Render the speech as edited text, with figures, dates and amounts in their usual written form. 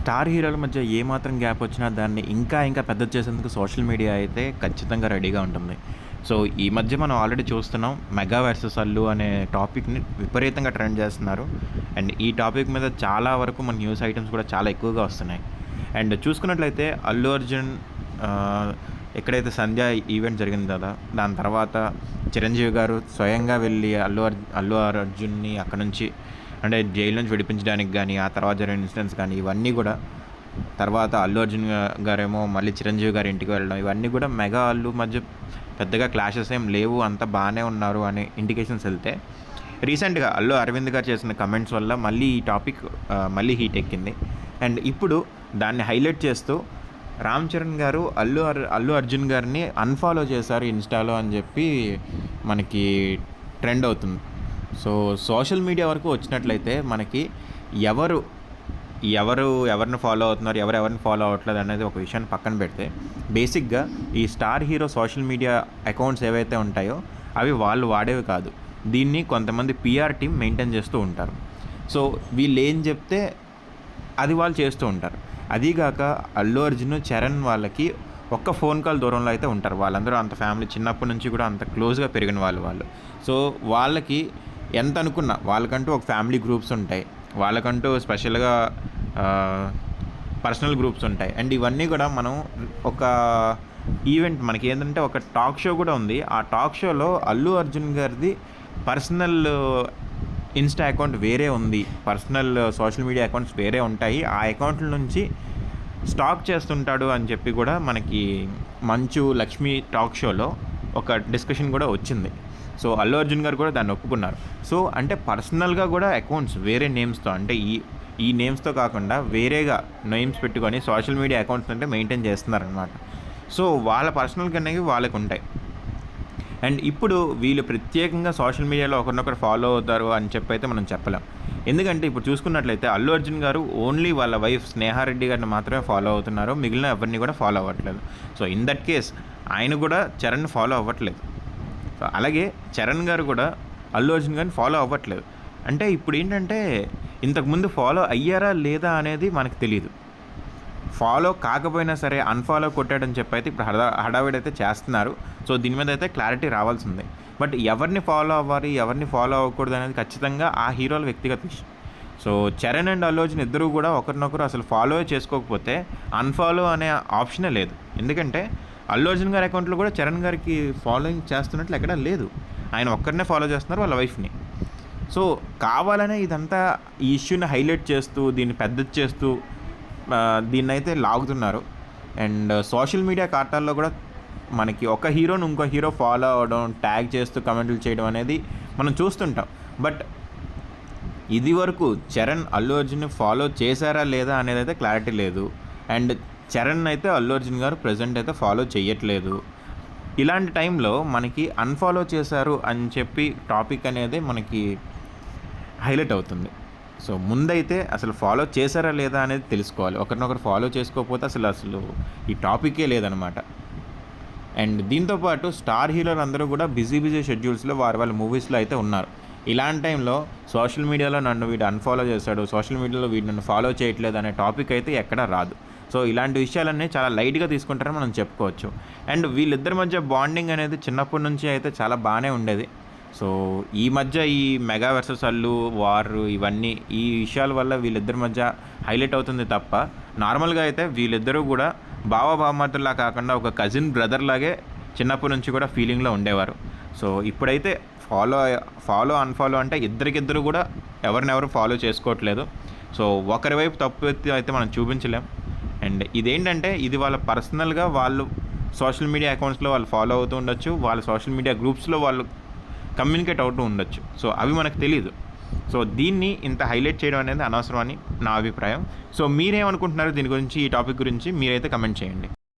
Star హీరోల మధ్య ఏమాత్రం గ్యాప్ వచ్చినా దాన్ని ఇంకా పెద్దది చేసేందుకు సోషల్ మీడియా అయితే ఖచ్చితంగా రెడీగా ఉంటుంది. సో, ఈ మధ్య మనం ఆల్రెడీ చూస్తున్నాం 'మెగా వర్సెస్ అల్లు' అనే టాపిక్‌ని విపరీతంగా ట్రెండ్ చేస్తున్నారు. అండ్ ఈ టాపిక్ మీద చాలా వరకు మన న్యూస్ ఐటెమ్స్ కూడా చాలా ఎక్కువగా వస్తున్నాయి. అండ్ చూసుకున్నట్లయితే 'అల్లు అర్జున్' ఆహ్, ఎక్కడైతే 'సంధ్య' ఈవెంట్ జరిగింది కదా! దాని తర్వాత 'చిరంజీవి' గారు స్వయంగా వెళ్ళి అల్లు అర్జున్‌ని అక్కడి నుంచి అంటే జైలు నుంచి విడిపించడానికి గానీ, ఆ తర్వాత జరిగిన ఇన్సిడెంట్స్ కానీ ఇవన్నీ గూడా, తర్వాత అల్లు అర్జున్ గారేమో మళ్ళీ చిరంజీవి గారి ఇంటికి వెళ్ళడం, ఇవన్నీ కూడా మెగా అల్లు మధ్య పెద్దగా క్లాషెస్ ఏం లేవు, అంతా బాగానే ఉన్నారు అనే ఇండికేషన్స్ వెళ్తే, రీసెంట్‌గా అల్లు అరవింద్ గారు చేసిన కమెంట్స్ వల్ల మళ్ళీ ఈ టాపిక్ మళ్ళీ హీట్ ఎక్కింది. అండ్ ఇప్పుడు దాన్ని హైలైట్ చేస్తూ రామ్ చరణ్ గారు అల్లు అర్జున్ గారిని అన్‌ఫాలో చేశారు ఇన్‌స్టాలో అని చెప్పి మనకి ట్రెండ్ అవుతుంది. సో, సోషల్ మీడియా వరకు వచ్చినట్లయితే మనకి ఎవరు ఎవరిని ఫాలో అవుతున్నారు, ఎవరిని ఫాలో అవ్వట్లేదు అనేది ఒక విషయాన్ని పక్కన పెడితే, బేసిక్‌గా ఈ star hero social media accounts ఏవైతే ఉంటాయో అవి వాళ్ళు వాడేవి కాదు. దీన్ని కొంతమంది పీఆర్ టీమ్ మెయింటైన్ చేస్తూ ఉంటారు. సో, వీళ్ళు ఏం చెప్తే అది వాళ్ళు చేస్తూ ఉంటారు. అదీగాక అల్లు అర్జున్, చరణ్ వాళ్ళకి ఒక్క ఫోన్ కాల్ దూరంలో అయితే ఉంటారు. వాళ్ళందరూ అంత ఫ్యామిలీ చిన్నప్పటి నుంచి కూడా అంత క్లోజ్‌గా పెరిగిన వాళ్ళు. సో, వాళ్ళకి ఎంత అనుకున్నా వాళ్ళకంటూ ఒక ఫ్యామిలీ గ్రూప్స్ ఉంటాయి. వాళ్ళకంటూ స్పెషల్‌గా పర్సనల్ గ్రూప్స్ ఉంటాయి. అండ్ ఇవన్నీ కూడా మనం ఒక ఈవెంట్ మనకేంటంటే ఒక టాక్ షో కూడా ఉంది. ఆ టాక్ షోలో అల్లు అర్జున్ గారిది పర్సనల్ ఇన్‌స్టా అకౌంట్ వేరే ఉంది. పర్సనల్ సోషల్ మీడియా అకౌంట్స్ వేరే ఉంటాయి. ఆ అకౌంట్ల నుంచి స్టాక్ చేస్తుంటాడు అని చెప్పి కూడా మనకి 'మంచు లక్ష్మి' టాక్ షోలో ఒక డిస్కషన్ కూడా వచ్చింది. సో, అల్లు అర్జున్ గారు కూడా దాన్ని ఒప్పుకున్నారు. సో, అంటే పర్సనల్‌గా కూడా అకౌంట్స్ వేరే నేమ్స్‌తో, అంటే ఈ నేమ్స్‌తో కాకుండా వేరేగా నేమ్స్ పెట్టుకొని సోషల్ మీడియా అకౌంట్స్ అంటే మెయింటైన్ చేస్తున్నారనమాట. సో, వాళ్ళ పర్సనల్‌గా అనేవి వాళ్ళకుంటాయి. అండ్ ఇప్పుడు వీళ్ళు ప్రత్యేకంగా సోషల్ మీడియాలో ఒకరినొకరు ఫాలో అవుతారు అని చెప్పైతే మనం చెప్పలేం. ఎందుకంటే ఇప్పుడు చూసుకున్నట్లయితే అల్లు అర్జున్ గారు ఓన్లీ వాళ్ళ వైఫ్ స్నేహారెడ్డి గారిని మాత్రమే ఫాలో అవుతున్నారు. మిగిలిన ఎవరిని కూడా ఫాలో అవ్వట్లేదు. సో, ఇన్ దట్ కేస్ ఆయన కూడా చరణ్‌ని ఫాలో అవ్వట్లేదు. సో, అలాగే చరణ్ గారు కూడా అల్లు అర్జున్ గారిని ఫాలో అవ్వట్లేదు. అంటే ఇప్పుడు ఏంటంటే ఇంతకుముందు ఫాలో అయ్యారా లేదా అనేది మనకు తెలీదు. ఫాలో కాకపోయినా సరే అన్‌ఫాలో కొట్టాడని చెప్పైతే ఇప్పుడు హడావిడైతే చేస్తున్నారు. సో, దీని మీద అయితే క్లారిటీ రావాల్సిందే. బట్ ఎవరిని ఫాలో అవ్వాలి, ఎవరిని ఫాలో అవ్వకూడదు అనేది ఖచ్చితంగా ఆ హీరోల వ్యక్తిగత విషయం. సో, చరణ్ అండ్ అల్లు అర్జున్ ఇద్దరు కూడా ఒకరినొకరు అసలు ఫాలో చేసుకోకపోతే అన్‌ఫాలో అనే ఆప్షనే లేదు. ఎందుకంటే అల్లు అర్జున్ గారి అకౌంట్లో కూడా చరణ్ గారికి ఫాలోయింగ్ చేస్తున్నట్లు ఎక్కడా లేదు. ఆయన ఒక్కరినే ఫాలో చేస్తున్నారు, వాళ్ళ వైఫ్‌ని. సో, కావాలనే ఇదంతా ఈ ఇష్యూని హైలైట్ చేస్తూ, దీన్ని పెద్దది చేస్తూ దీన్నైతే లాగుతున్నారు. అండ్ సోషల్ మీడియా ఖాతాల్లో కూడా మనకి ఒక హీరోని ఇంకో హీరో ఫాలో అవ్వడం, ట్యాగ్ చేస్తూ కమెంట్లు చేయడం అనేది మనం చూస్తుంటాం. బట్ ఇది వరకు చరణ్ అల్లు అర్జున్ని ఫాలో చేశారా లేదా అనేది అయితే క్లారిటీ లేదు. అండ్ చరణ్ అయితే అల్లు అర్జున్ గారు ప్రెజెంట్ అయితే ఫాలో చేయట్లేదు. ఇలాంటి టైంలో మనకి అన్‌ఫాలో చేశారు అని చెప్పి టాపిక్ అనేది మనకి హైలైట్ అవుతుంది. సో, ముందైతే అసలు ఫాలో చేశారా లేదా అనేది తెలుసుకోవాలి. ఒకరినొకరు ఫాలో చేసుకోకపోతే అసలు ఈ టాపికే లేదనమాట. అండ్ దీంతో పాటు స్టార్ హీరోలు అందరూ కూడా బిజీ షెడ్యూల్స్లో వాళ్ళ మూవీస్లో అయితే ఉన్నారు. ఇలాంటి టైంలో సోషల్ మీడియాలో నన్ను వీడు అన్‌ఫాలో చేశాడు, సోషల్ మీడియాలో వీడు నన్ను ఫాలో చేయట్లేదు అనే టాపిక్ అయితే ఎక్కడా రాదు. సో, ఇలాంటి విషయాలన్నీ చాలా లైట్‌గా తీసుకుంటారని మనం చెప్పుకోవచ్చు. అండ్ వీళ్ళిద్దరి మధ్య బాండింగ్ అనేది చిన్నప్పటి నుంచి అయితే చాలా బాగానే ఉండేది. సో, ఈ మధ్య ఈ 'మెగా వర్సెస్ అల్లు' వార్ ఇవన్నీ ఈ విషయాల వల్ల వీళ్ళిద్దరి మధ్య హైలైట్ అవుతుంది తప్ప, నార్మల్‌గా అయితే వీళ్ళిద్దరూ కూడా బావ-బామర్దుల్లా కాకుండా ఒక కజిన్ బ్రదర్ లాగే చిన్నప్పటి నుంచి కూడా ఫీలింగ్‌లో ఉండేవారు. సో, ఇప్పుడైతే అన్‌ఫాలో అంటే ఇద్దరికిద్దరు కూడా ఎవరినెవరు ఫాలో చేసుకోవట్లేదు. సో, ఒకరి వైపు తప్పు ఎత్తి అయితే మనం చూపించలేం. అండ్ ఇదేంటంటే ఇది వాళ్ళ పర్సనల్‌గా వాళ్ళు సోషల్ మీడియా అకౌంట్స్‌లో వాళ్ళు ఫాలో అవుతూ ఉండొచ్చు. వాళ్ళ సోషల్ మీడియా గ్రూప్స్‌లో వాళ్ళు కమ్యూనికేట్ అవుతూ ఉండొచ్చు. సో, అవి మనకు తెలీదు. సో, దీన్ని ఇంత హైలైట్ చేయడం అనేది అనవసరం అని నా అభిప్రాయం. సో, మీరేమనుకుంటున్నారు దీని గురించి, ఈ టాపిక్ గురించి మీరైతే కమెంట్ చేయండి.